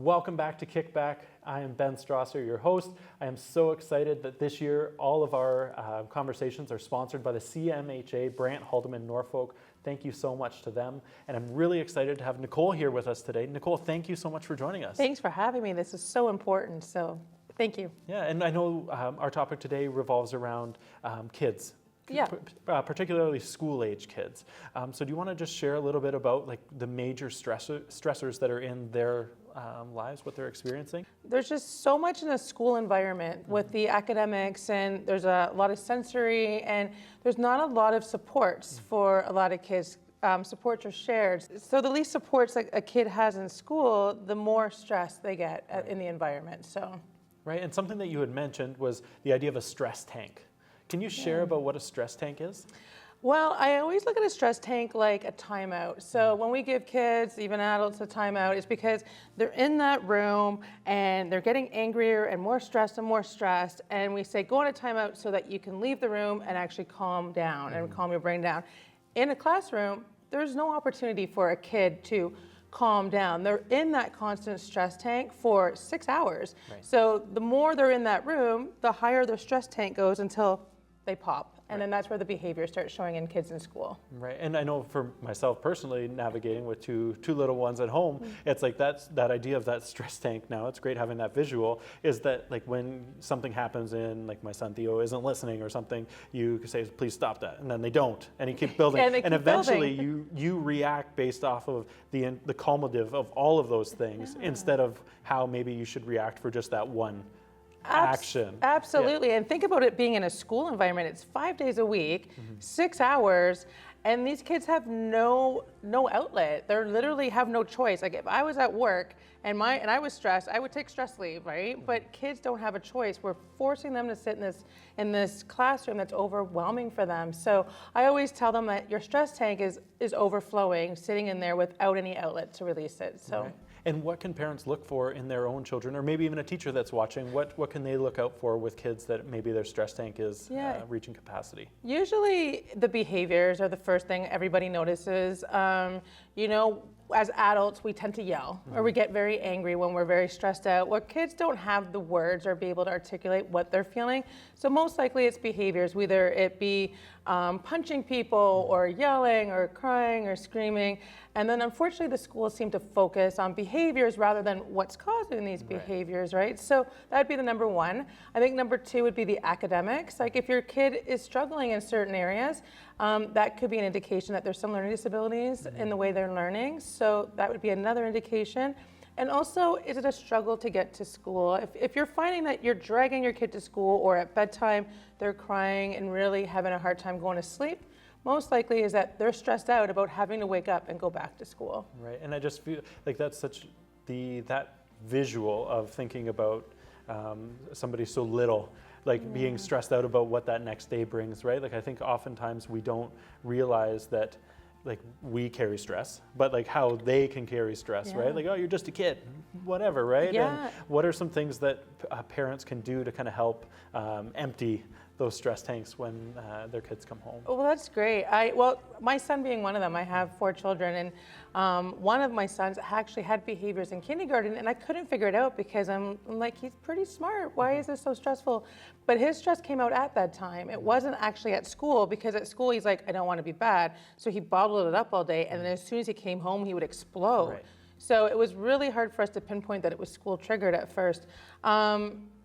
Welcome back to KickBack. I am Ben Strasser, your host. I am so excited that this year all of our conversations are sponsored by the CMHA, Brant, Haldeman, Norfolk. Thank you so much to them. And I'm really excited to have Nicole here with us today. Nicole, thank you so much for joining us. Thanks for having me. This is so important, so thank you. Yeah, and I know our topic today revolves around kids. Yeah. Particularly school-age kids. So do you want to just share a little bit about like the major stressors that are in their lives, what they're experiencing? There's just so much in a school environment with the academics, and there's a lot of sensory, and there's not a lot of supports for a lot of kids. Supports are shared. So the least supports that a kid has in school, the more stress they get in the environment. So. Right, and something that you had mentioned was the idea of a stress tank. Can you share about what a stress tank is? Well, I always look at a stress tank like a timeout. So when we give kids, even adults, a timeout, it's because they're in that room and they're getting angrier and more stressed. And we say, go on a timeout so that you can leave the room and actually calm down and calm your brain down. In a classroom, there's no opportunity for a kid to calm down. They're in that constant stress tank for 6 hours. Right. So the more they're in that room, the higher their stress tank goes until they pop. And then that's where the behavior starts showing in kids in school. Right, and I know for myself personally, navigating with two little ones at home, it's like that idea of that stress tank now, it's great having that visual, is that like when something happens in, like my son Theo isn't listening or something, you say, please stop that, and then they don't, and you keep building, and eventually you react based off of the cumulative of all of those things, instead of how maybe you should react for just that one action. Absolutely, and think about it being in a school environment. It's 5 days a week, 6 hours, and these kids have no outlet. They literally have no choice. Like if I was at work and I was stressed, I would take stress leave, right? But kids don't have a choice. We're forcing them to sit in this classroom that's overwhelming for them. So I always tell them that your stress tank is overflowing, sitting in there without any outlet to release it. So. Right. And what can parents look for in their own children, or maybe even a teacher that's watching? What can they look out for with kids that maybe their stress tank is reaching capacity? Usually the behaviors are the first thing everybody notices. As adults, we tend to yell or we get very angry when we're very stressed out. Well, kids don't have the words or be able to articulate what they're feeling. So most likely it's behaviors, whether it be punching people or yelling or crying or screaming. And then unfortunately the schools seem to focus on behaviors rather than what's causing these behaviors, right? So that'd be the number one. I think number two would be the academics. Like if your kid is struggling in certain areas, that could be an indication that there's some learning disabilities in the way they're learning. So that would be another indication. And also, is it a struggle to get to school? If you're finding that you're dragging your kid to school or at bedtime, they're crying and really having a hard time going to sleep, most likely is that they're stressed out about having to wake up and go back to school. Right, and I just feel like that's such that visual of thinking about somebody so little, like being stressed out about what that next day brings, right? Like I think oftentimes we don't realize that like we carry stress, but like how they can carry stress, right? Like, oh, you're just a kid, whatever, right? Yeah. And what are some things that parents can do to kind of help empty those stress tanks when their kids come home? Well, that's great. Well, my son being one of them, I have 4 children, and one of my sons actually had behaviors in kindergarten, and I couldn't figure it out because I'm like, he's pretty smart. Why is this so stressful? But his stress came out at that time. It wasn't actually at school, because at school he's like, I don't want to be bad. So he bottled it up all day, and then as soon as he came home, he would explode. Right. So it was really hard for us to pinpoint that it was school triggered at first.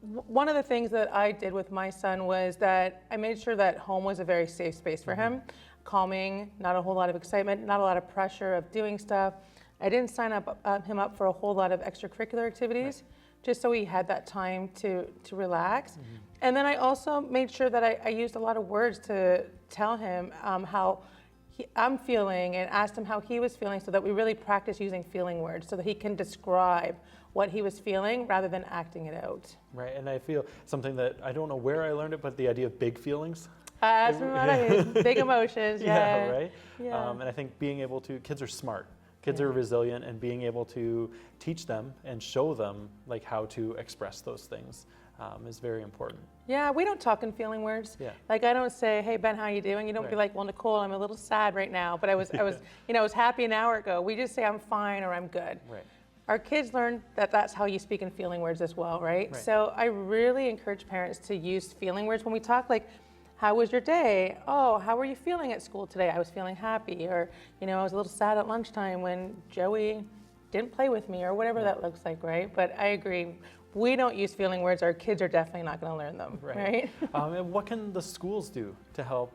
One of the things that I did with my son was that I made sure that home was a very safe space for him. Calming, not a whole lot of excitement, not a lot of pressure of doing stuff. I didn't sign him up for a whole lot of extracurricular activities, just so he had that time to relax. And then I also made sure that I used a lot of words to tell him how I'm feeling, and asked him how he was feeling, so that we really practice using feeling words so that he can describe what he was feeling rather than acting it out. Right, and I feel something that I don't know where I learned it, but the idea of big feelings. That's what it is, big emotions, yeah. Right? Yeah. And I think being able to, kids are smart. Kids are resilient, and being able to teach them and show them like how to express those things is very important. Yeah, we don't talk in feeling words. Yeah. Like I don't say, "Hey Ben, how you doing?" You don't be like, "Well, Nicole, I'm a little sad right now, but I was happy an hour ago." We just say, "I'm fine" or "I'm good." Right. our kids learn that that's how you speak in feeling words as well, right? So I really encourage parents to use feeling words when we talk, like, how was your day? Oh, how were you feeling at school today? I was feeling happy. Or, you know, I was a little sad at lunchtime when Joey didn't play with me, or whatever that looks like, right? But I agree. We don't use feeling words. Our kids are definitely not going to learn them, right? And what can the schools do to help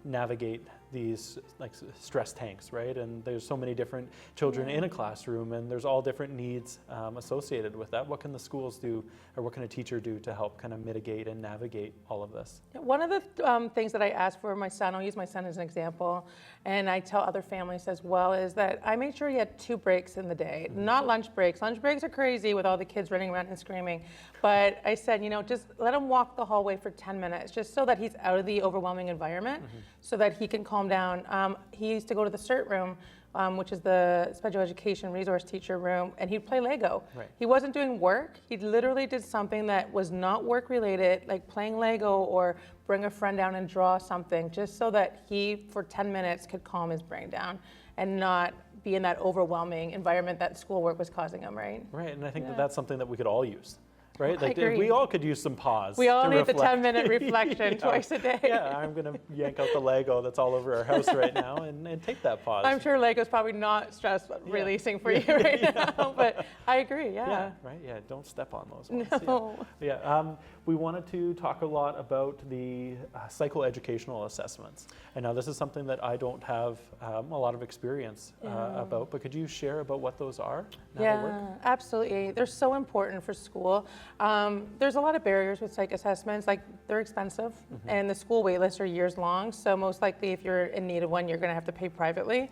navigate these like stress tanks, right? And there's so many different children in a classroom, and there's all different needs associated with that. What can the schools do, or what can a teacher do to help kind of mitigate and navigate all of this? One of the things that I ask for my son, I'll use my son as an example, and I tell other families as well, is that I made sure he had 2 breaks in the day, not lunch breaks. Lunch breaks are crazy with all the kids running around and screaming. But I said, you know, just let him walk the hallway for 10 minutes, just so that he's out of the overwhelming environment, so that he can calm down. He used to go to the CERT room, which is the special education resource teacher room, and he'd play Lego. He wasn't doing work. He literally did something that was not work related, like playing Lego or bring a friend down and draw something, just so that he, for 10 minutes, could calm his brain down and not be in that overwhelming environment that schoolwork was causing him, right? Right, and I think that that's something that we could all use. Right? I agree. We all could use some pause. We all to need reflect. the 10-minute reflection twice a day. Yeah, I'm going to yank out the Lego that's all over our house right now and take that pause. I'm sure Lego's probably not stress releasing for you right now, but I agree, Yeah, right, yeah, don't step on those ones. No. We wanted to talk a lot about the psychoeducational assessments. And now this is something that I don't have a lot of experience about, but could you share about what those are? Absolutely. They're so important for school. There's a lot of barriers with psych assessments, like they're expensive, and the school wait lists are years long, so most likely if you're in need of one, you're going to have to pay privately.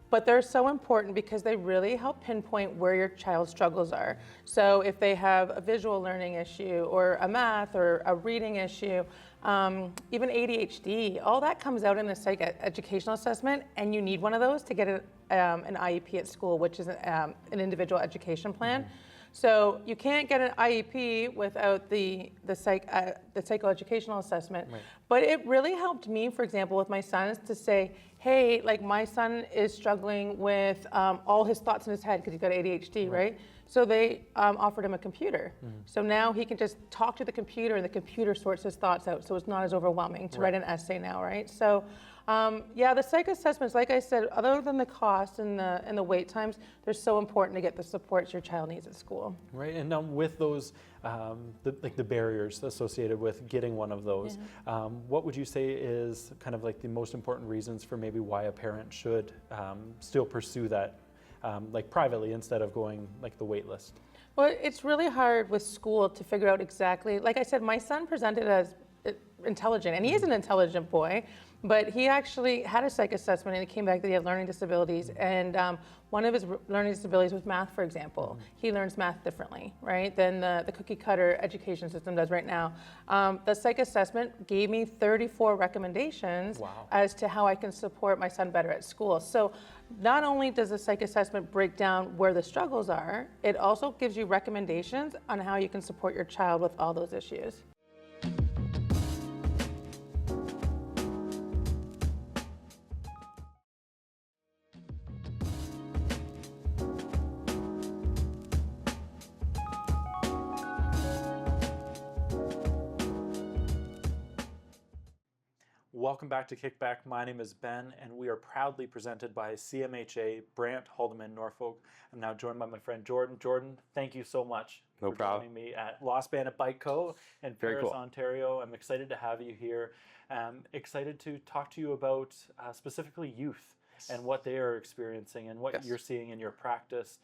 But they're so important because they really help pinpoint where your child's struggles are. So if they have a visual learning issue or a math or a reading issue, even ADHD, all that comes out in a psych educational assessment, and you need one of those to get an IEP at school, which is an individual education plan. So you can't get an IEP without the psychoeducational assessment. But it really helped me, for example, with my sons to say, hey, like my son is struggling with all his thoughts in his head because he's got ADHD, right? So they offered him a computer. So now he can just talk to the computer and the computer sorts his thoughts out. So it's not as overwhelming to write an essay now, right? So the psych assessments, like I said, other than the cost and the wait times, they're so important to get the supports your child needs at school. Right, and with those, the barriers associated with getting one of those, what would you say is kind of like the most important reasons for maybe why a parent should still pursue that, like privately instead of going like the wait list? Well, it's really hard with school to figure out exactly, like I said, my son presented as intelligent, and he is an intelligent boy, but he actually had a psych assessment and it came back that he had learning disabilities, and one of his learning disabilities was math, for example. He learns math differently, right, than the cookie cutter education system does right now. The psych assessment gave me 34 recommendations as to how I can support my son better at school. So not only does the psych assessment break down where the struggles are, it also gives you recommendations on how you can support your child with all those issues. Welcome back to KickBack. My name is Ben, and we are proudly presented by CMHA, Brant, Haldeman, Norfolk. I'm now joined by my friend Jordan. Jordan, thank you so much for joining me at Lost Bandit Bike Co. in Paris, Ontario. I'm excited to have you here. Excited to talk to you about specifically youth and what they are experiencing and what you're seeing in your practice.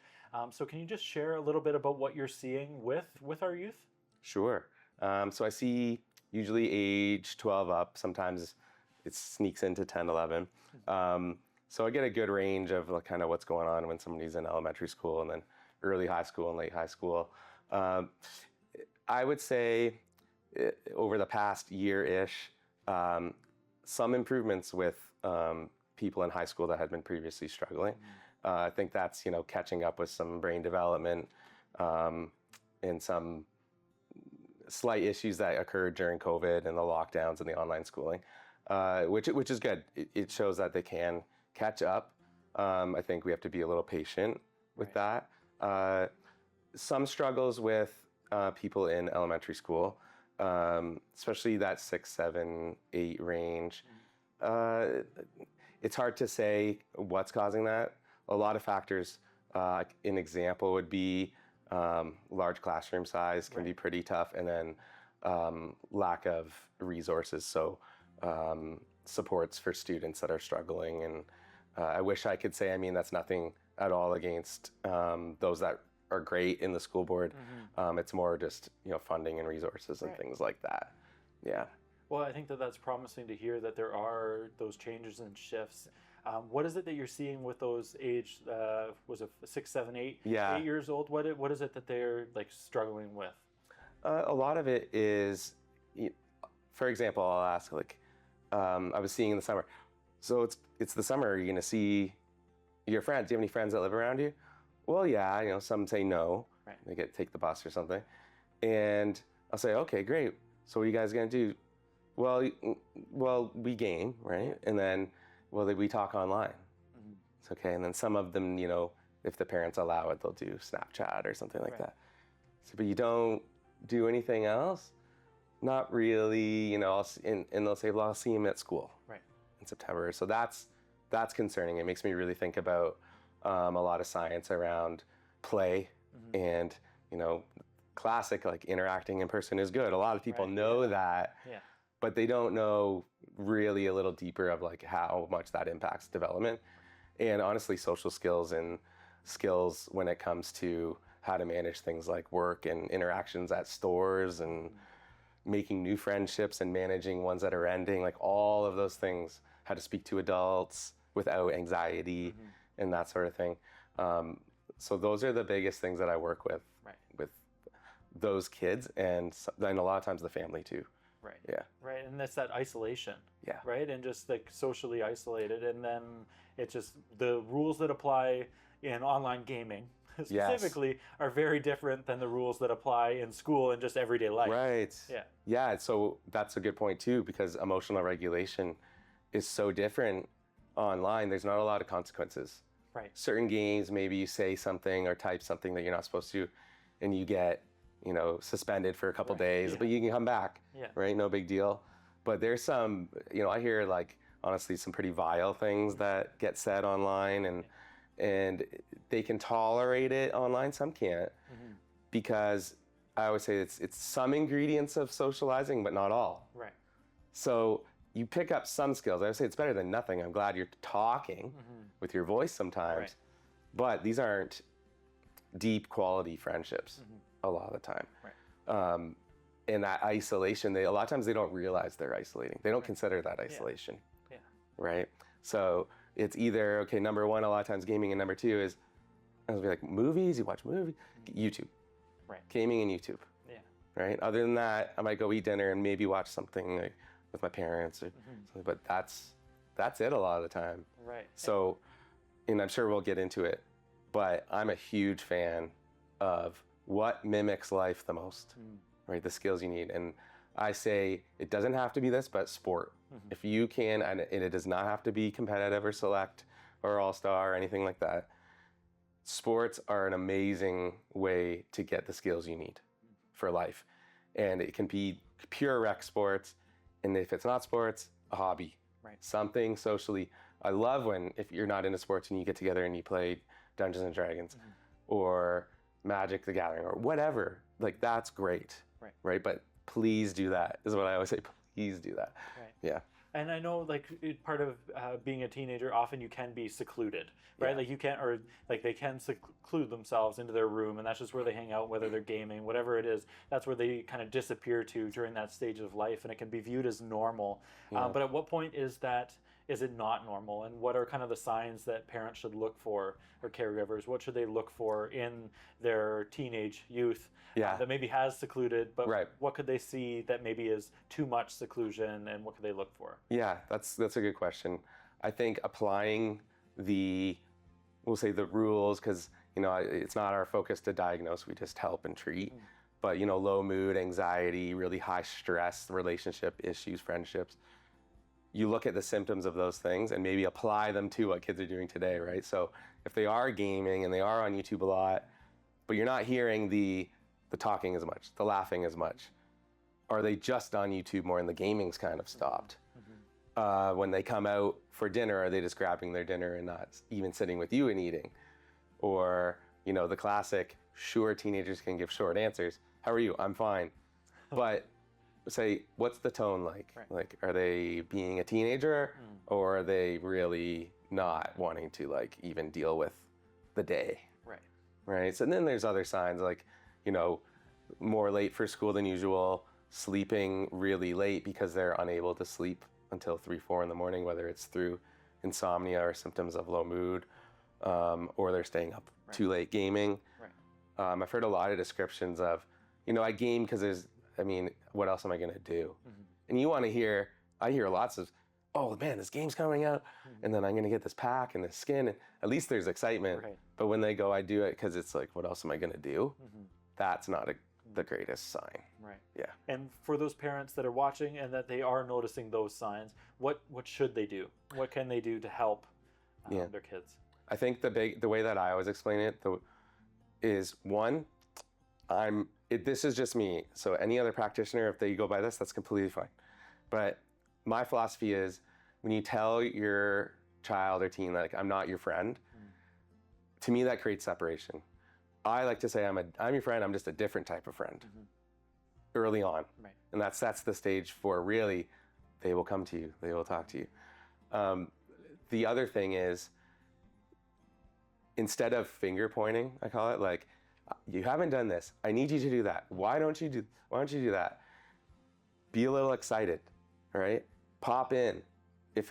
So can you just share a little bit about what you're seeing with our youth? Sure. So I see usually age 12 up. Sometimes it sneaks into 10, 11. So I get a good range of kind of what's going on when somebody's in elementary school and then early high school and late high school. I would say over the past year-ish, some improvements with people in high school that had been previously struggling. I think that's, catching up with some brain development and some slight issues that occurred during COVID and the lockdowns and the online schooling, which is good. It shows that they can catch up. I think we have to be a little patient with that. Some struggles with people in elementary school, especially that 6, 7, 8 range. It's hard to say what's causing that. A lot of factors. An example would be large classroom size can be pretty tough, and then lack of resources, so supports for students that are struggling. And I wish I could say, I mean, that's nothing at all against those that are great in the school board. It's more just, funding and resources and things like that. Yeah. Well, I think that that's promising to hear that there are those changes and shifts. What is it that you're seeing with those age, was it 6, 7, 8, Yeah. 8 years old? What is it that they're like struggling with? A lot of it is, for example, I'll ask, like, I was seeing in the summer. So it's the summer. Are you going to see your friends? Do you have any friends that live around you? Well, yeah. Some say no. Right. They take the bus or something. And I'll say, okay, great. So what are you guys going to do? Well, we game, right? And then, we talk online. It's okay. And then some of them, if the parents allow it, they'll do Snapchat or something like that. So, but you don't do anything else? Not really, and they'll say, well, I'll see him at school in September. So that's concerning. It makes me really think about a lot of science around play and, classic, like interacting in person is good. A lot of people know that, but they don't know really a little deeper of like how much that impacts development. And honestly, social skills and skills when it comes to how to manage things like work and interactions at stores and making new friendships and managing ones that are ending, like all of those things, how to speak to adults without anxiety and that sort of thing. So those are the biggest things that I work with those kids, and then a lot of times the family too. Right. Yeah. Right. And that's that isolation. Yeah. Right. And just like socially isolated. And then it's just the rules that apply in online gaming specifically are very different than the rules that apply in school and just everyday life. Right. Yeah. Yeah. So that's a good point too, because emotional regulation is so different online. There's not a lot of consequences. Right. Certain games, maybe you say something or type something that you're not supposed to, and you get, suspended for a couple days, but you can come back. Yeah. Right. No big deal. But there's some, I hear like honestly some pretty vile things that get said online, and they can tolerate it online. Some can't, because I always say it's some ingredients of socializing, but not all. Right. So you pick up some skills. I would say it's better than nothing. I'm glad you're talking with your voice sometimes, but these aren't deep quality friendships a lot of the time. Right. And that isolation, a lot of times they don't realize they're isolating. They don't consider that isolation. Yeah. Right? So it's either, okay, number one, a lot of times gaming, and number two is, I'll be like, movies, you watch movies, YouTube. Right. Gaming and YouTube. Yeah. Right? Other than that, I might go eat dinner and maybe watch something like with my parents or something, but that's it a lot of the time. Right. So, and I'm sure we'll get into it, but I'm a huge fan of what mimics life the most, right? The skills you need. And I say it doesn't have to be this, but sport. If you can, and it does not have to be competitive or select or all-star or anything like that. Sports are an amazing way to get the skills you need for life. And it can be pure rec sports. And if it's not sports, a hobby. Right. Something socially. I love when, if you're not into sports and you get together and you play Dungeons and Dragons or Magic the Gathering or whatever, like that's great. Right. But please do that, is what I always say. Please do that. Right. Yeah. And I know, like, part of being a teenager, often you can be secluded, right? Yeah. Like you can't, or like they can seclude themselves into their room, and that's just where they hang out, whether they're gaming, whatever it is. That's where they kind of disappear to during that stage of life, and it can be viewed as normal. Yeah. But at what point is it not normal? And what are kind of the signs that parents should look for, or caregivers? What should they look for in their teenage youth that maybe has secluded, but what could they see that maybe is too much seclusion, and what could they look for? Yeah, that's a good question. I think applying we'll say the rules, because it's not our focus to diagnose, we just help and treat. But low mood, anxiety, really high stress, relationship issues, friendships. You look at the symptoms of those things and maybe apply them to what kids are doing today, right? So if they are gaming and they are on YouTube a lot, but you're not hearing the talking as much, the laughing as much. Are they just on YouTube more and the gaming's kind of stopped? When they come out for dinner, are they just grabbing their dinner and not even sitting with you and eating? Or, you know, the classic, sure, teenagers can give short answers. How are you? I'm fine. But say, what's the tone like? Right. Like, are they being a teenager or are they really not wanting to like even deal with the day? Right. Right. So then there's other signs like, you know, more late for school than usual, sleeping really late because they're unable to sleep until 3, 4 in the morning, whether it's through insomnia or symptoms of low mood, or they're staying up too late gaming. Right. I've heard a lot of descriptions of, you know, I game because what else am I going to do? And you want to hear, I hear lots of, oh man, this game's coming out, and then I'm going to get this pack and this skin. And at least there's excitement. Right. But when they go, I do it because it's like, what else am I going to do? That's not the greatest sign. Right. Yeah. And for those parents that are watching and that they are noticing those signs, what should they do? What can they do to help their kids? I think the way that I always explain it is one, this is just me. So any other practitioner, if they go by this, that's completely fine. But my philosophy is when you tell your child or teen, like, I'm not your friend, to me that creates separation. I like to say I'm your friend, I'm just a different type of friend early on. Right. And that sets the stage for really, they will come to you, they will talk to you. The other thing is, instead of finger pointing, I call it, like, you haven't done this, I need you to do that. Why don't you do that? Be a little excited, all right? Pop in. If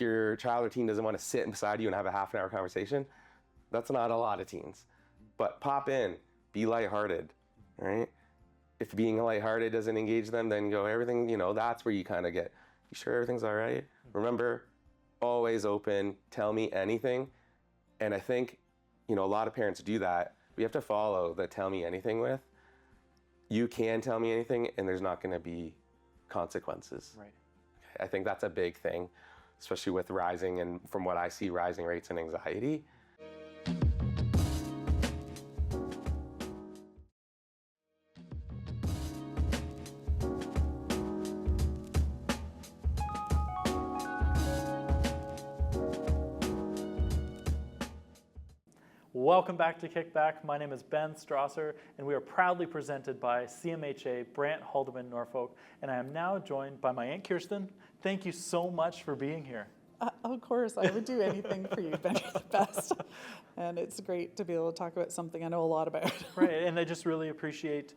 your child or teen doesn't want to sit beside you and have a half an hour conversation, that's not a lot of teens. But pop in, be lighthearted, right? If being lighthearted doesn't engage them, then go everything, you know, that's where you kind of get, you sure everything's all right? Remember, always open, tell me anything. And I think, you know, a lot of parents do that. We have to follow the tell me anything with. You can tell me anything and there's not going to be consequences. Right. I think that's a big thing, especially with rising, and from what I see, rising rates in anxiety. Welcome back to KickBack. My name is Ben Strasser, and we are proudly presented by CMHA Brant Haldeman Norfolk, and I am now joined by my Aunt Kirsten. Thank you so much for being here. Of course, I would do anything for you, Ben. You're the best. And it's great to be able to talk about something I know a lot about. Right, and I just really appreciate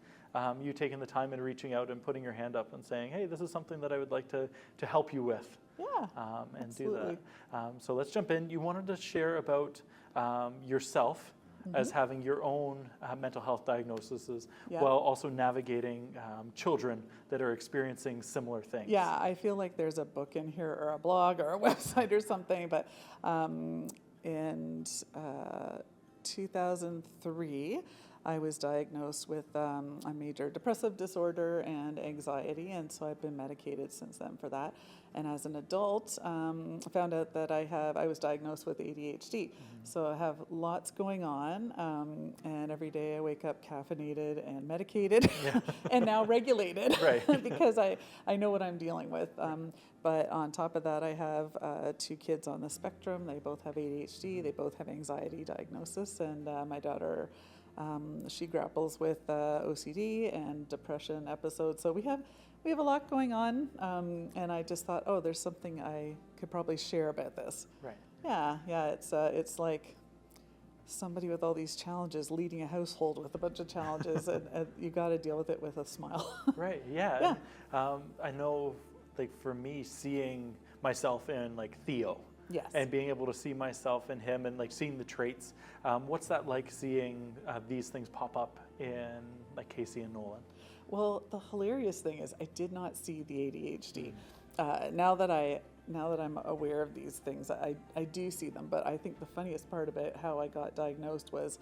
you taking the time and reaching out and putting your hand up and saying, hey, this is something that I would like to help you with. Yeah, And absolutely. do that. So let's jump in. You wanted to share about yourself as having your own mental health diagnoses while also navigating children that are experiencing similar things. Yeah, I feel like there's a book in here or a blog or a website or something, but in 2003, I was diagnosed with a major depressive disorder and anxiety, and so I've been medicated since then for that. And as an adult, I found out that I was diagnosed with ADHD. So I have lots going on, and every day I wake up caffeinated and medicated, and now regulated, Right. because I know what I'm dealing with. But on top of that, I have 2 kids on the spectrum. They both have ADHD. They both have anxiety diagnosis, and my daughter, she grapples with OCD and depression episodes. So we have a lot going on, and I just thought, oh, there's something I could probably share about this. Right. Yeah, it's like somebody with all these challenges leading a household with a bunch of challenges, and you got to deal with it with a smile. Right, yeah. I know, like, for me, seeing myself in, like, Theo. Yes. And being able to see myself in him and, like, seeing the traits. What's that like, seeing these things pop up in, like, Casey and Nolan? Well, the hilarious thing is I did not see the ADHD. Now that I now that I'm aware of these things, I do see them. But I think the funniest part about how I got diagnosed was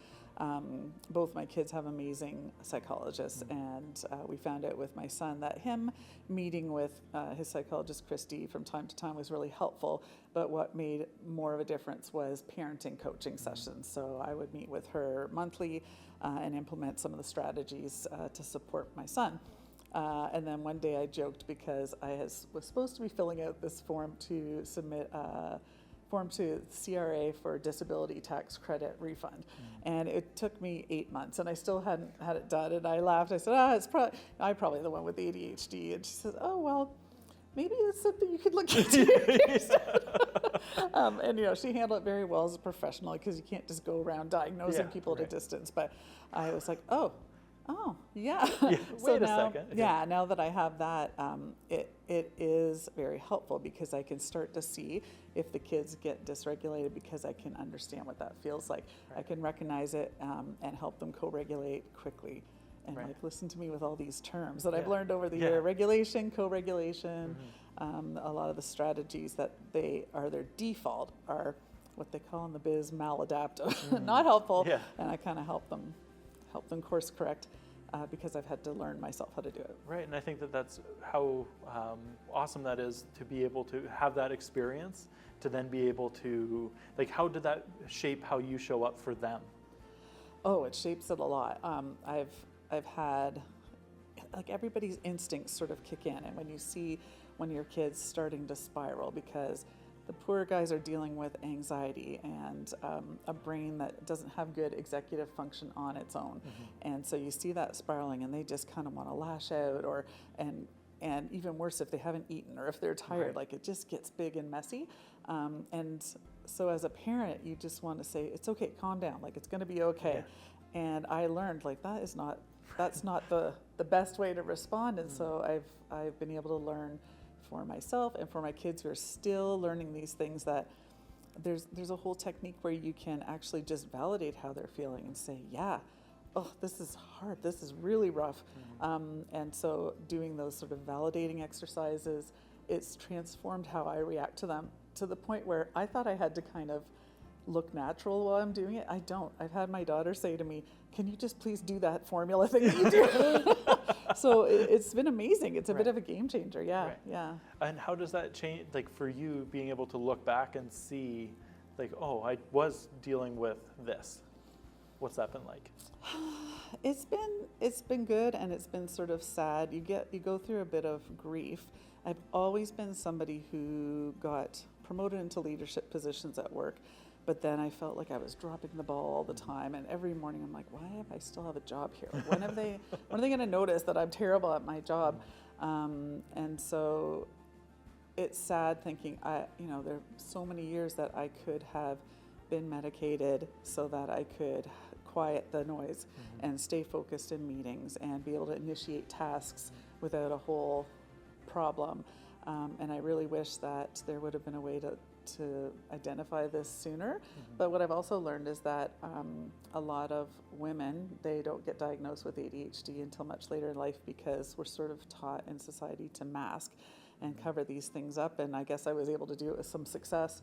both my kids have amazing psychologists, and we found out with my son that him meeting with his psychologist, Christy, from time to time was really helpful. But what made more of a difference was parenting coaching sessions. So I would meet with her monthly and implement some of the strategies to support my son. And then one day I joked because I was supposed to be filling out this form to submit a form to CRA for disability tax credit refund. And it took me 8 months and I still hadn't had it done. And I laughed. I said, I'm probably the one with ADHD. And she says, oh, well, maybe it's something you could look into. And, you know, she handled it very well as a professional because you can't just go around diagnosing people at a distance. But I was like, oh, yeah. So Wait a now, second. yeah, now that I have that, it is very helpful because I can start to see if the kids get dysregulated because I can understand what that feels like. I can recognize it and help them co-regulate quickly. And like listen to me with all these terms that I've learned over the year: regulation, co-regulation. A lot of the strategies that they are their default are what they call in the biz maladaptive, not helpful. And I kind of help them course correct because I've had to learn myself how to do it. Right, and I think that that's how awesome that is to be able to have that experience, to then be able to, like, how did that shape how you show up for them? Oh, it shapes it a lot. I've had, like, everybody's instincts sort of kick in, and when you see when your kid's starting to spiral because the poor guys are dealing with anxiety and a brain that doesn't have good executive function on its own. And so you see that spiraling and they just kind of want to lash out and even worse if they haven't eaten or if they're tired, like it just gets big and messy. And so as a parent, you just want to say, it's okay, calm down, like it's going to be okay. And I learned like that's not the best way to respond. And so I've been able to learn for myself and for my kids who are still learning these things that there's a whole technique where you can actually just validate how they're feeling and say, oh, this is hard, this is really rough. And so doing those sort of validating exercises, it's transformed how I react to them to the point where I thought I had to kind of look natural while I'm doing it. I don't. I've had my daughter say to me, can you just please do that formula thing that you do? So it's been amazing. It's a bit of a game changer. Yeah. And how does that change, like for you, being able to look back and see, like, oh, I was dealing with this. What's that been like? It's been good, and it's been sort of sad. You go through a bit of grief. I've always been somebody who got promoted into leadership positions at work, but then I felt like I was dropping the ball all the time. And every morning I'm like, why have I still have a job here? Like, when are they going to notice that I'm terrible at my job? And so it's sad thinking, there are so many years that I could have been medicated so that I could quiet the noise and stay focused in meetings and be able to initiate tasks without a whole problem. And I really wish that there would have been a way to identify this sooner. But what I've also learned is that a lot of women, they don't get diagnosed with ADHD until much later in life because we're sort of taught in society to mask and cover these things up. And I guess I was able to do it with some success.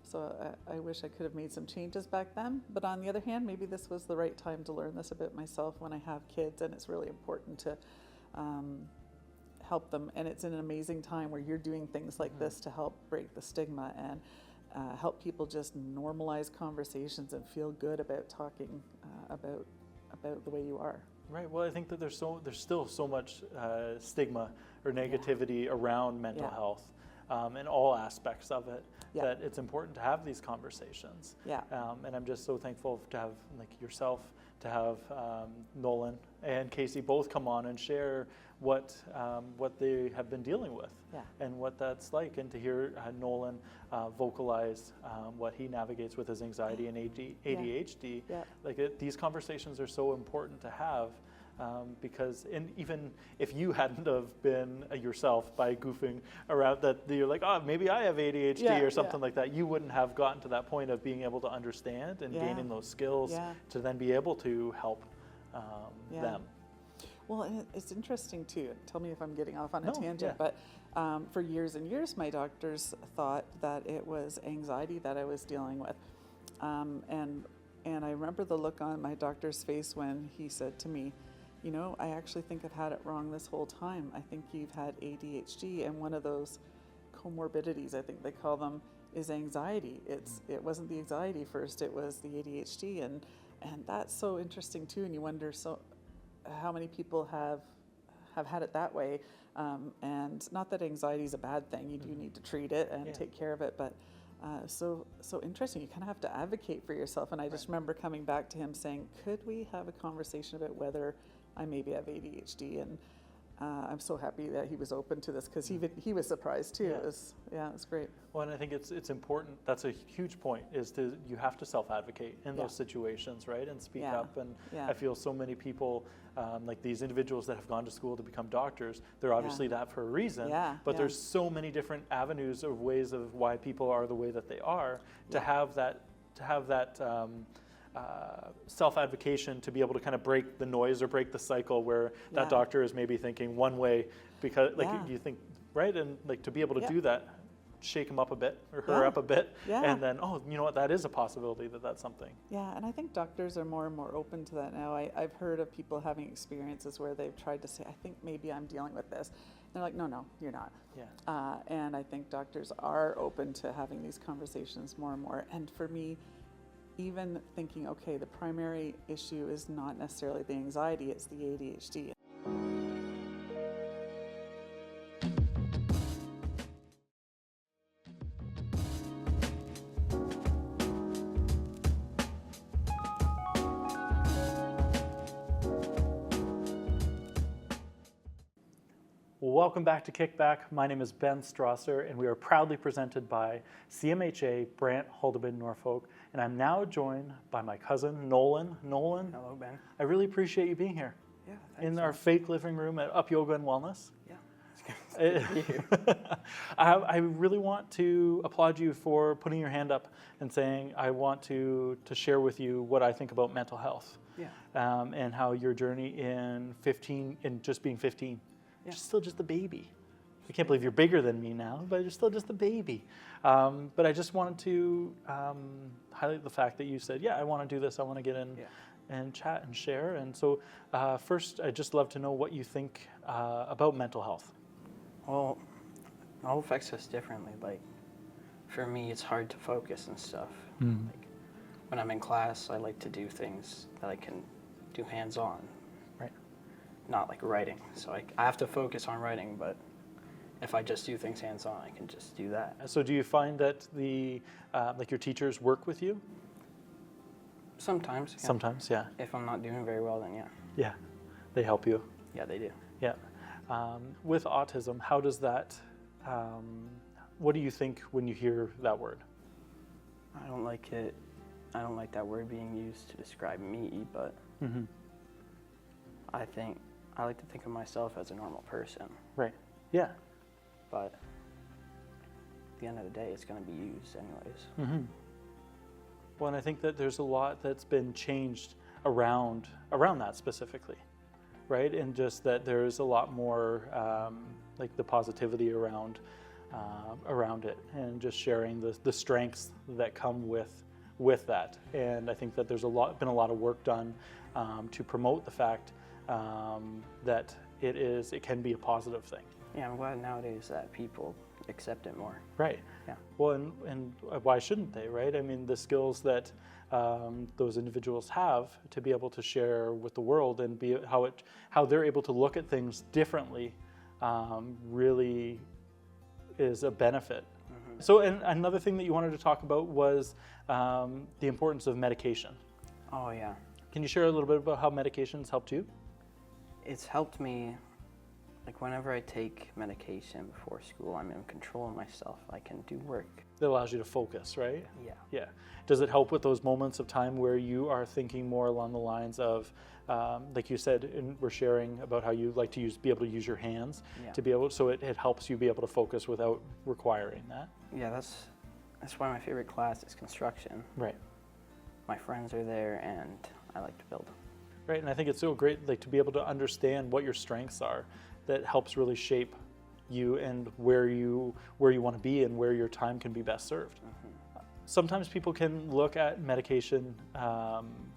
So I wish I could have made some changes back then. But on the other hand, maybe this was the right time to learn this about myself when I have kids, and it's really important to help them. And it's an amazing time where you're doing things like this to help break the stigma and help people just normalize conversations and feel good about talking about the way you are. Right. Well, I think that there's still so much stigma or negativity around mental health in all aspects of it that it's important to have these conversations. And I'm just so thankful to have like yourself, to have Nolan and Casey both come on and share what they have been dealing with and what that's like, and to hear Nolan vocalize what he navigates with his anxiety and ADHD. These conversations are so important to have because even if you hadn't have been yourself by goofing around that you're like, oh, maybe I have ADHD or something like that, you wouldn't have gotten to that point of being able to understand and gaining those skills to then be able to help them. Well, and it's interesting too. Tell me if I'm getting off on a No, tangent, yeah. but for years and years, my doctors thought that it was anxiety that I was dealing with, and I remember the look on my doctor's face when he said to me, you know, I actually think I've had it wrong this whole time. I think you've had ADHD, and one of those comorbidities, I think they call them, is anxiety. It wasn't the anxiety first; it was the ADHD, and that's so interesting too. And you wonder how many people have had it that way. And not that anxiety is a bad thing. You do need to treat it and take care of it, but so interesting. You kind of have to advocate for yourself. And I just remember coming back to him saying, "Could we have a conversation about whether I maybe have ADHD?" And I'm so happy that he was open to this, because he was surprised too. Yeah. It was great. Well, and I think it's important. That's a huge point. You have to self-advocate in those situations, right, and speak up. And I feel so many people, like these individuals that have gone to school to become doctors, they're obviously that for a reason. But there's so many different avenues of ways of why people are the way that they are. To have that self-advocation, to be able to kind of break the noise or break the cycle where that doctor is maybe thinking one way because you think, right, and like to be able to do that, shake him up a bit or her up a bit, and then, oh, you know what, that is a possibility that's something. Yeah, and I think doctors are more and more open to that now. I've heard of people having experiences where they've tried to say, I think maybe I'm dealing with this. And they're like, no, you're not. And I think doctors are open to having these conversations more and more. And for me, even thinking, okay, the primary issue is not necessarily the anxiety, it's the ADHD. Welcome back to KickBack. My name is Ben Strasser, and we are proudly presented by CMHA, Brant, Haldimand, Norfolk. And I'm now joined by my cousin, Nolan. Nolan. Hello, Ben. I really appreciate you being here. Yeah, thanks. In our fake living room at Up Yoga and Wellness. Yeah, it's good to be here. I really want to applaud you for putting your hand up and saying, I want to share with you what I think about mental health. Yeah. And how your journey in just being 15, you're still just a baby. I can't believe you're bigger than me now, but you're still just a baby. But I just wanted to highlight the fact that you said, I want to do this. I want to get in and chat and share. And so first, I'd just love to know what you think about mental health. Well, it all affects us differently. Like, for me, it's hard to focus and stuff. Like, when I'm in class, I like to do things that I can do hands-on. Right. Not like writing. So I have to focus on writing, but if I just do things hands-on, I can just do that. So do you find that like your teachers work with you? Sometimes. Yeah. Sometimes, yeah. If I'm not doing very well, then yeah. Yeah, they help you. Yeah, they do. Yeah. With autism, how does that, what do you think when you hear that word? I don't like it. I don't like that word being used to describe me, but I like to think of myself as a normal person. Right. Yeah. But at the end of the day, it's going to be used anyways. Well, and I think that there's a lot that's been changed around that specifically, right? And just that there's a lot more like the positivity around it, and just sharing the strengths that come with that. And I think that there's been a lot of work done to promote the fact that it can be a positive thing. Yeah, I'm glad nowadays that people accept it more. Right. Yeah. Well, and why shouldn't they, right? I mean, the skills that those individuals have to be able to share with the world and how they're able to look at things differently really is a benefit. So, and another thing that you wanted to talk about was the importance of medication. Oh, yeah. Can you share a little bit about how medication's helped you? It's helped me, like whenever I take medication before school, I'm in control of myself. I can do work. It allows you to focus, right? Yeah. Yeah. Does it help with those moments of time where you are thinking more along the lines of, like you said, and we're sharing about how you like to be able to use your hands to be able, so it helps you be able to focus without requiring that? Yeah, that's why my favorite class is construction. Right. My friends are there, and I like to build. Right, and I think it's so great, like, to be able to understand what your strengths are. That helps really shape you and where you want to be and where your time can be best served. Sometimes people can look at medication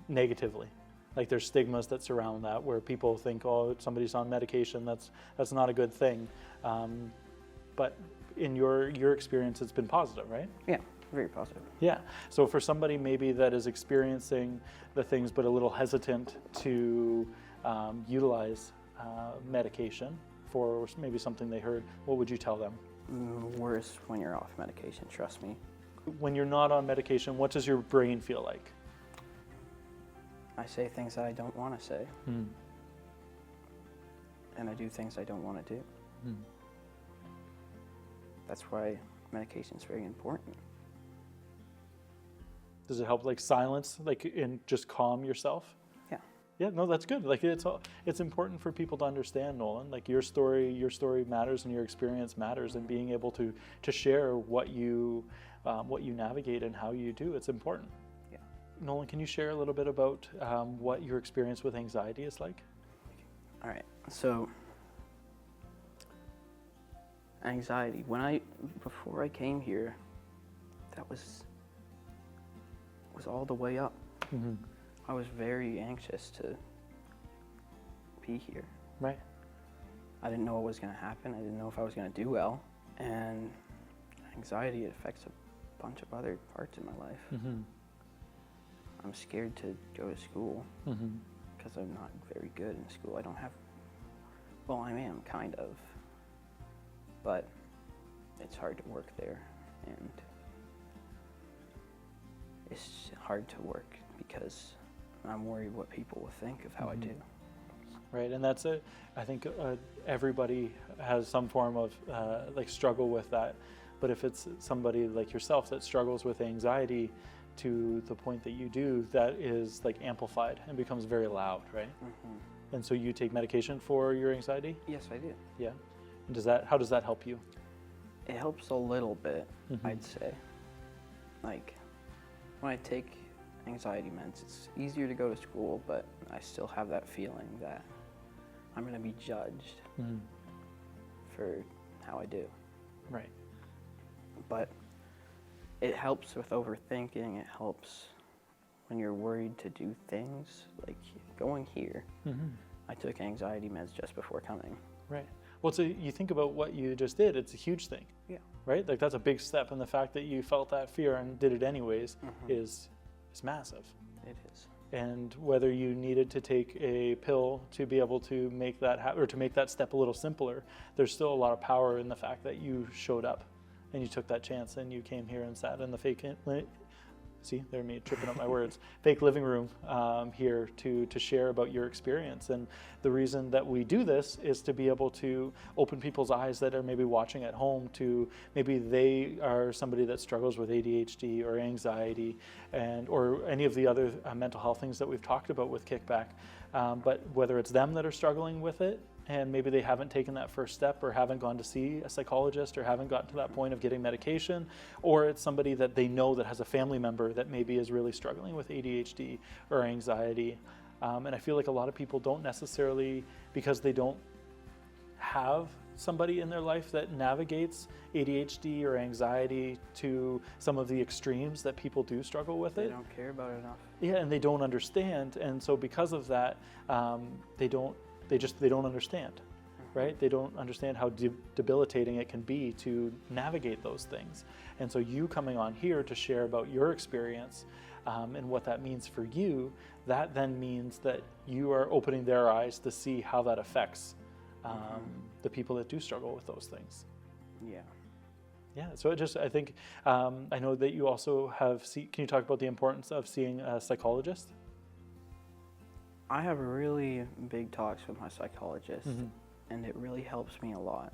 negatively. Like, there's stigmas that surround that, where people think, oh, somebody's on medication, that's not a good thing. But in your experience, it's been positive, right? Yeah, very positive. Yeah. So for somebody maybe that is experiencing the things but a little hesitant to utilize medication for maybe something they heard, what would you tell them? Worse when you're off medication, trust me. When you're not on medication, what does your brain feel like? I say things that I don't want to say. And I do things I don't want to do. That's why medication is very important. Does it help, like, silence, like, and just calm yourself? Yeah. Yeah, no, that's good. Like, it's important for people to understand, Nolan. Like, your story matters and your experience matters, and being able to share what you navigate and how you do, it's important. Yeah. Nolan, can you share a little bit about what your experience with anxiety is like? All right. So anxiety, before I came here, that was all the way up. I was very anxious to be here. Right. I didn't know what was going to happen. I didn't know if I was going to do well. And anxiety, it affects a bunch of other parts of my life. I'm scared to go to school because I'm not very good in school. I am kind of, but it's hard to work there, and it's hard to work because I'm worried what people will think of how I do. Right, and that's it. I think everybody has some form of like struggle with that. But if it's somebody like yourself that struggles with anxiety to the point that you do, that is like amplified and becomes very loud, right? And so you take medication for your anxiety? Yes, I do. Yeah. And how does that help you? It helps a little bit, I'd say. Like, when I take anxiety meds, it's easier to go to school, but I still have that feeling that I'm going to be judged for how I do. Right. But it helps with overthinking. It helps when you're worried to do things. Like going here, I took anxiety meds just before coming. Right. Well, so you think about what you just did, it's a huge thing. Yeah. Right? Like, that's a big step, and the fact that you felt that fear and did it anyways is massive. It is. And whether you needed to take a pill to be able to make that or to make that step a little simpler, there's still a lot of power in the fact that you showed up and you took that chance and you came here and sat in the fake living room here to share about your experience. And the reason that we do this is to be able to open people's eyes that are maybe watching at home to maybe they are somebody that struggles with ADHD or anxiety or any of the other mental health things that we've talked about with KickBack. But whether it's them that are struggling with it, and maybe they haven't taken that first step or haven't gone to see a psychologist or haven't gotten to that point of getting medication, or it's somebody that they know that has a family member that maybe is really struggling with ADHD or anxiety. And I feel like a lot of people don't necessarily, because they don't have somebody in their life that navigates ADHD or anxiety to some of the extremes that people do struggle with it. They don't care about it enough. Yeah, and they don't understand. And so because of that, they don't understand, right? They don't understand how debilitating it can be to navigate those things. And so you coming on here to share about your experience and what that means for you, that then means that you are opening their eyes to see how that affects the people that do struggle with those things. Yeah. Yeah, so I think, I know that you also can you talk about the importance of seeing a psychologist? I have really big talks with my psychologist, and it really helps me a lot,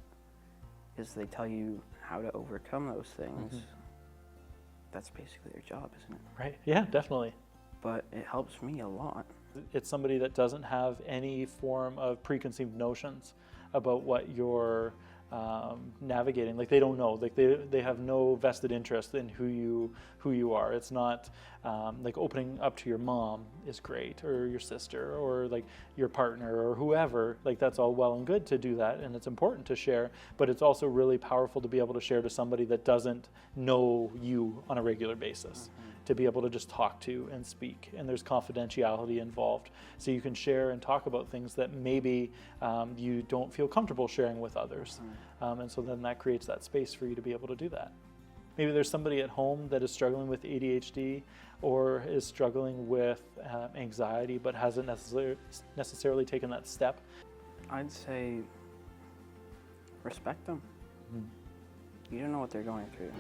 because they tell you how to overcome those things. That's basically their job, isn't it? Right, yeah, definitely. But it helps me a lot. It's somebody that doesn't have any form of preconceived notions about what your navigating. Like they don't know, like they have no vested interest in who you are. It's not like opening up to your mom is great, or your sister, or like your partner, or whoever. Like that's all well and good to do that, and it's important to share, but it's also really powerful to be able to share to somebody that doesn't know you on a regular basis. To be able to just talk to and speak, and there's confidentiality involved, so you can share and talk about things that maybe you don't feel comfortable sharing with others, and so then that creates that space for you to be able to do that. Maybe there's somebody at home that is struggling with ADHD or is struggling with anxiety but hasn't necessarily taken that step. I'd say respect them. You don't know what they're going through.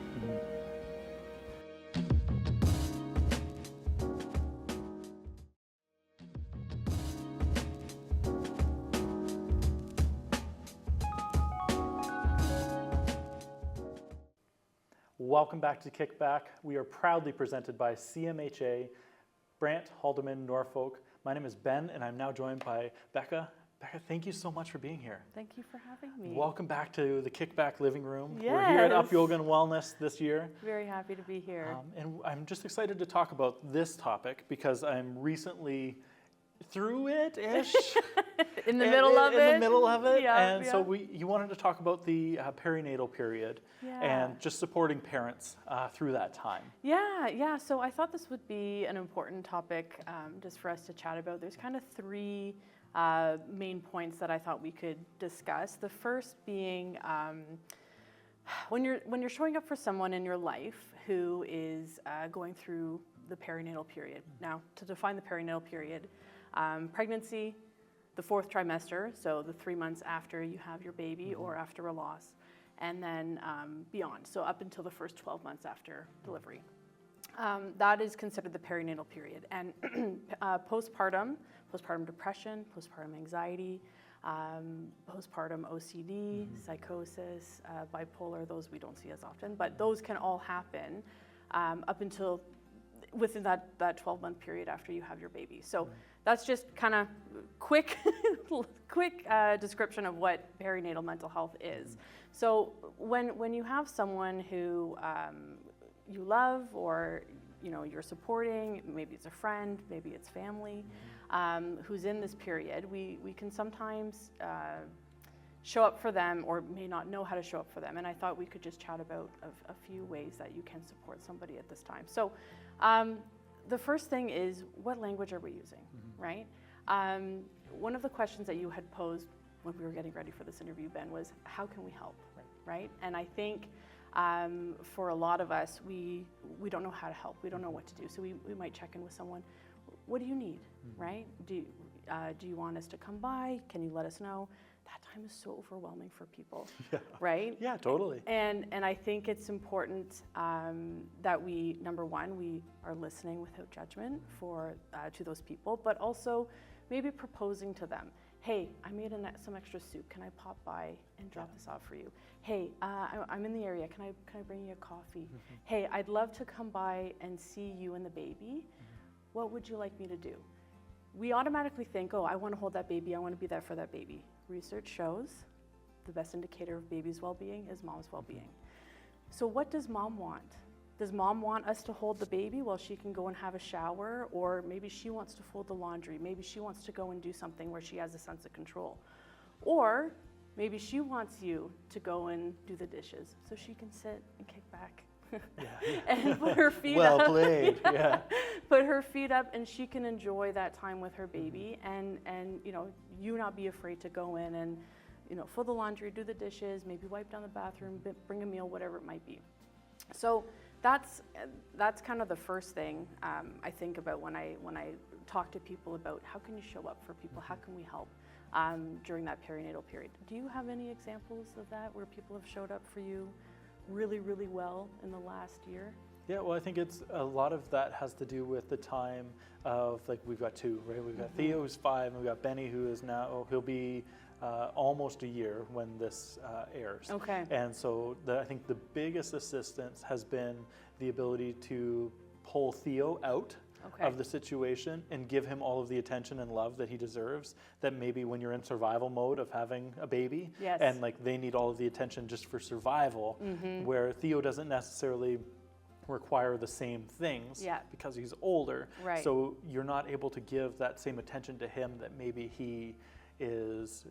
Welcome back to KickBack. We are proudly presented by CMHA, Brant, Haldeman, Norfolk. My name is Ben, and I'm now joined by Becca. Becca, thank you so much for being here. Thank you for having me. Welcome back to the KickBack living room. Yes. We're here at Up Yoga and Wellness this year. Very happy to be here. And I'm just excited to talk about this topic because I'm recently through it-ish. In the middle of it. In the middle of it. Yeah, and so you wanted to talk about the perinatal period and just supporting parents through that time. Yeah. So I thought this would be an important topic just for us to chat about. There's kind of three main points that I thought we could discuss. The first being when you're showing up for someone in your life who is going through the perinatal period. Now, to define the perinatal period, pregnancy, the 4th trimester, so the 3 months after you have your baby or after a loss, and then beyond, so up until the first 12 months after delivery. That is considered the perinatal period. And postpartum depression, postpartum anxiety, postpartum OCD, psychosis, bipolar, those we don't see as often, but those can all happen up until within that 12-month period after you have your baby. So that's just kind of quick description of what perinatal mental health is. So when you have someone who you love, or you're supporting, maybe it's a friend, maybe it's family, who's in this period, we can sometimes show up for them or may not know how to show up for them. And I thought we could just chat about a few ways that you can support somebody at this time. So the first thing is, what language are we using, right? One of the questions that you had posed when we were getting ready for this interview, Ben, was how can we help, right? And I think for a lot of us, we don't know how to help. We don't know what to do. So we might check in with someone. What do you need, right? Do you want us to come by? Can you let us know? That time is so overwhelming for people, right? Yeah, totally. And I think it's important that we, number one, we are listening without judgment to those people, but also maybe proposing to them, hey, I made some extra soup. Can I pop by and drop this off for you? Hey, I'm in the area. Can I bring you a coffee? Hey, I'd love to come by and see you and the baby. What would you like me to do? We automatically think, oh, I want to hold that baby. I want to be there for that baby. Research shows the best indicator of baby's well-being is mom's well-being. So what does mom want? Does mom want us to hold the baby while she can go and have a shower? Or maybe she wants to fold the laundry. Maybe she wants to go and do something where she has a sense of control. Or maybe she wants you to go and do the dishes so she can sit and kick back. And put her feet up. Well played, yeah. Put her feet up, and she can enjoy that time with her baby, and you not be afraid to go in and fold the laundry, do the dishes, maybe wipe down the bathroom, bring a meal, whatever it might be. So that's kind of the first thing I think about when I talk to people about how can you show up for people, how can we help during that perinatal period. Do you have any examples of that where people have showed up for you really, really well in the last year? Yeah, well, I think it's a lot of that has to do with the time of, like, we've got two, right? We've got Theo, who's 5, and we've got Benny, who is now, he'll be almost a year when this airs. Okay. And so I think the biggest assistance has been the ability to pull Theo out Okay. of the situation and give him all of the attention and love that he deserves, that maybe when you're in survival mode of having a baby, Yes. and like they need all of the attention just for survival, where Theo doesn't necessarily require the same things Yeah. because he's older. Right. So you're not able to give that same attention to him that maybe he is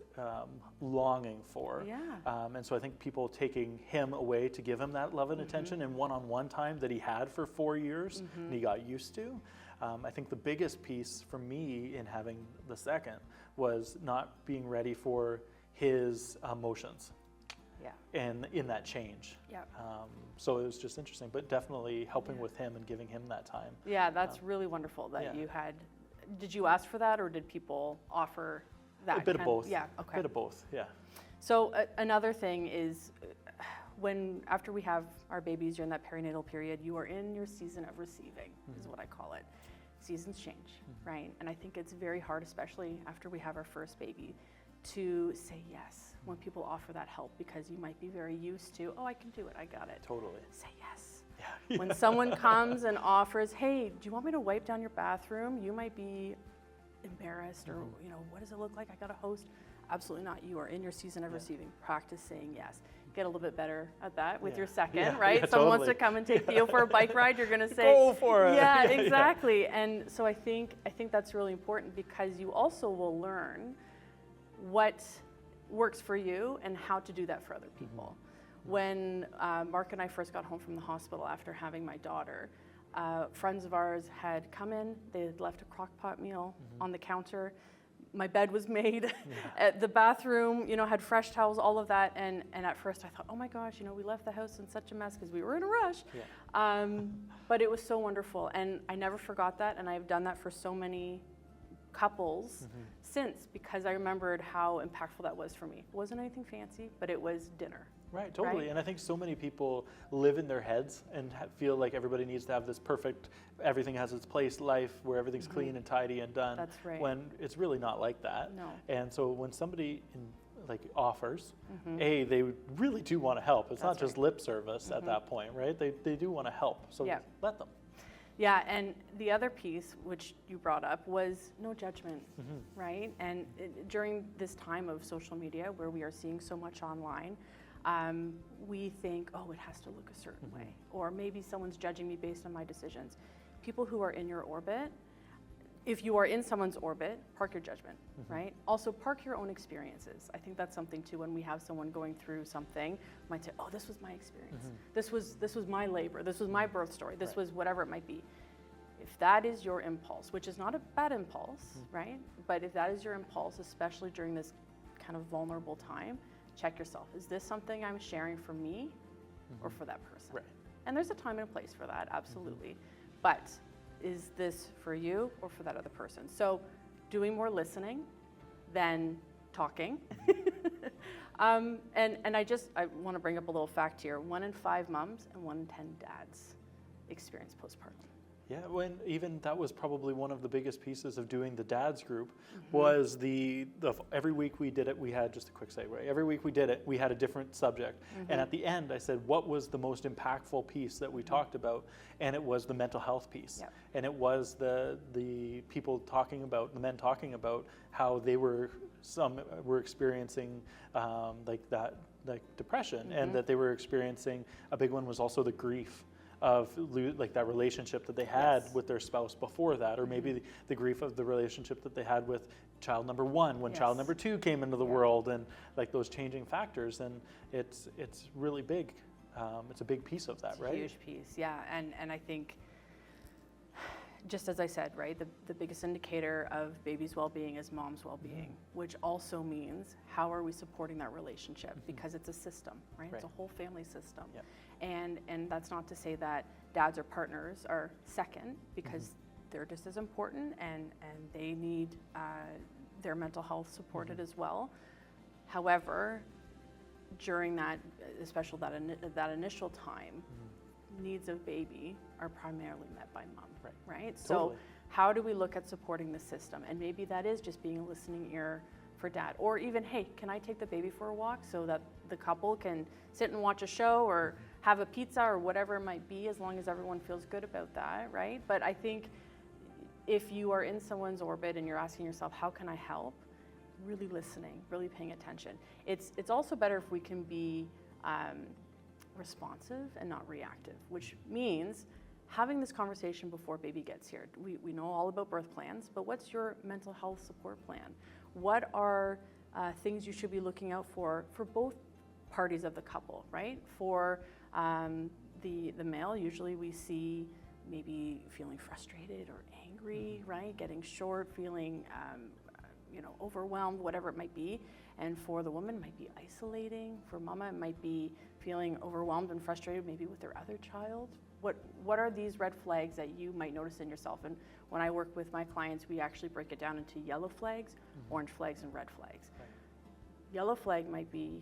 longing for. Yeah. And so I think people taking him away to give him that love and attention and one-on-one time that he had for 4 years and he got used to. I think the biggest piece for me in having the second was not being ready for his emotions Yeah. and in that change. Yeah. So it was just interesting, but definitely helping with him and giving him that time. Yeah, that's really wonderful that yeah. you had. Did you ask for that, or did people offer that? A bit of both. Yeah. Okay. A bit of both, yeah. So another thing is, when after we have our babies, you're in that perinatal period, you are in your season of receiving, is what I call it. Seasons change, right? And I think it's very hard, especially after we have our first baby, to say yes when people offer that help, because you might be very used to, oh, I can do it, I got it. Totally. Say yes. Yeah. When someone comes and offers, hey, do you want me to wipe down your bathroom? You might be embarrassed, or what does it look like? I got a host. Absolutely not. You are in your season of receiving. Practice saying yes. Get a little bit better at that with your second, Yeah. right? Yeah, Someone wants to totally. come and take Theo for a bike ride, you're going to say, Go for it. Yeah, Yeah, yeah. exactly. And so I think that's really important, because you also will learn what works for you and how to do that for other people. When Mark and I first got home from the hospital after having my daughter, friends of ours had come in, they had left a crock pot meal on the counter. My bed was made, at the bathroom, had fresh towels, all of that. And at first I thought, oh my gosh, we left the house in such a mess because we were in a rush. Yeah. But it was so wonderful. And I never forgot that. And I've done that for so many couples since, because I remembered how impactful that was for me. It wasn't anything fancy, but it was dinner. Right, totally. Right? And I think so many people live in their heads and feel like everybody needs to have this perfect, everything has its place life where everything's clean and tidy and done. That's right. When it's really not like that. No. And so when somebody offers, they really do want to help. It's not That's just lip service at that point, right? They do want to help. So Yeah. let them. Yeah, and the other piece, which you brought up, was no judgment, right? And during this time of social media, where we are seeing so much online, we think, oh, it has to look a certain way, or maybe someone's judging me based on my decisions. People who are in your orbit, if you are in someone's orbit, park your judgment, right? Also, park your own experiences. I think that's something too. When we have someone going through something, might say, oh, this was my experience. This was my labor. This was my birth story. This was whatever it might be. If that is your impulse, which is not a bad impulse, right? But if that is your impulse, especially during this kind of vulnerable time, check yourself. Is this something I'm sharing for me or for that person? Right. And there's a time and a place for that, absolutely. But is this for you or for that other person? So doing more listening than talking. And I want to bring up a little fact here. 1 in 5 moms and 1 in 10 dads experience postpartum. Yeah, even that was probably one of the biggest pieces of doing the dads group was the every week we did it, we had, just a quick segue, every week we did it, we had a different subject. And at the end I said, what was the most impactful piece that we talked about? And it was the mental health piece. Yep. And it was the people talking about, the men talking about how they were, some were experiencing like depression, and that they were experiencing, a big one was also the grief of like that relationship that they had with their spouse before that, or maybe the grief of the relationship that they had with child number 1 when child number 2 came into the world, and like those changing factors. And it's really big. It's a big piece of that, right? A huge piece, yeah. And I think, just as I said, right, the biggest indicator of baby's well-being is mom's well-being, which also means how are we supporting that relationship? Because it's a system, right? It's a whole family system. Yep. And that's not to say that dads or partners are second, because they're just as important, and they need their mental health supported as well. However, during that, especially that initial time, needs of baby are primarily met by mom, right? Totally. So how do we look at supporting the system? And maybe that is just being a listening ear for dad, or even, hey, can I take the baby for a walk so that the couple can sit and watch a show or have a pizza or whatever it might be, as long as everyone feels good about that, right? But I think if you are in someone's orbit and you're asking yourself, how can I help? Really listening, really paying attention. It's also better if we can be responsive and not reactive, which means having this conversation before baby gets here. We know all about birth plans, but what's your mental health support plan? What are things you should be looking out for both parties of the couple, right? For the male, usually we see maybe feeling frustrated or angry, right? Getting short, feeling overwhelmed, whatever it might be. And for the woman, it might be isolating. For mama, it might be feeling overwhelmed and frustrated, maybe with their other child. What are these red flags that you might notice in yourself? And when I work with my clients, we actually break it down into yellow flags, orange flags, and red flags. Right. Yellow flag might be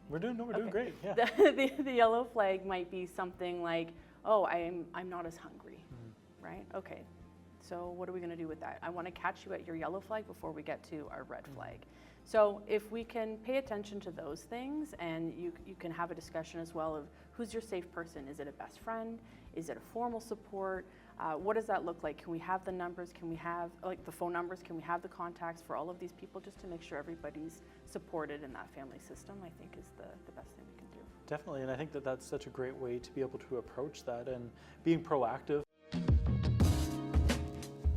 We're doing great. Yeah. The yellow flag might be something like, oh, I'm not as hungry, right? Okay, so what are we going to do with that? I want to catch you at your yellow flag before we get to our red flag. So if we can pay attention to those things, and you can have a discussion as well of who's your safe person. Is it a best friend? Is it a formal support? What does that look like? Can we have the numbers? Can we have the phone numbers? Can we have the contacts for all of these people, just to make sure everybody's supported in that family system? I think is the best thing we can do. Definitely, and I think that that's such a great way to be able to approach that, and being proactive